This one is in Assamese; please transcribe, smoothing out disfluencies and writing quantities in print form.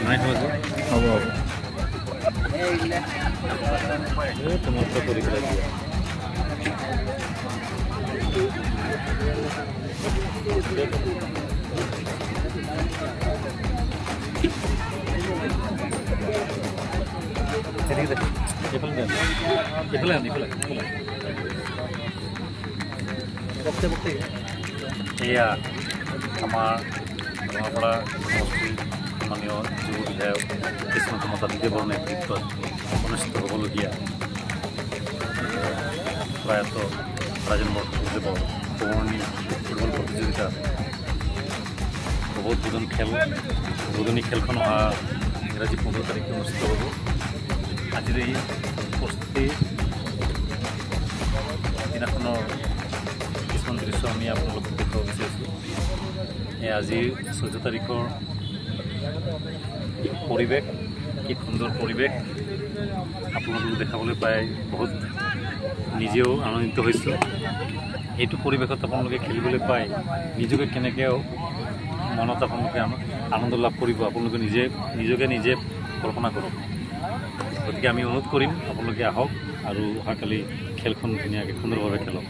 নাই হ'ব হ'ব তোমাক কৰি পেলাই দিয়া এয়া আমাৰ পৰা মাননীয় যুৱ বিধায়ক কৃষ্ণ মতাদেৱৰ নেতৃত্বত অনুষ্ঠিত হ'বলগীয়া প্ৰয়াত ৰাজেন বৰদেৱৰ পুৰণি ফুটবল প্ৰতিযোগিতা উদ্বোধনী খেলখন অহা ইংৰাজী 15 তাৰিখে অনুষ্ঠিত হ'ব। আজিৰ এই প্ৰস্তুতি দিনাখনৰ কিছুমান দৃশ্য আমি আপোনালোকক দেখুৱাব বিচাৰিছোঁ। এই আজিৰ 14 তাৰিখৰ পৰিৱেশ কি সুন্দৰ পৰিৱেশ আপোনালোকক দেখাবলৈ পাই বহুত নিজেও আনন্দিত হৈছোঁ। এইটো পৰিৱেশত আপোনালোকে খেলিবলৈ পাই নিজকে কেনেকৈ মনত আপোনালোকে আনন্দ লাভ কৰিব আপোনালোকে নিজকে কল্পনা কৰক। গতিকে আমি অনুৰোধ কৰিম আপোনালোকে আহক আৰু অহাকালি খেলখন ধুনীয়াকৈ সুন্দৰভাৱে খেলক।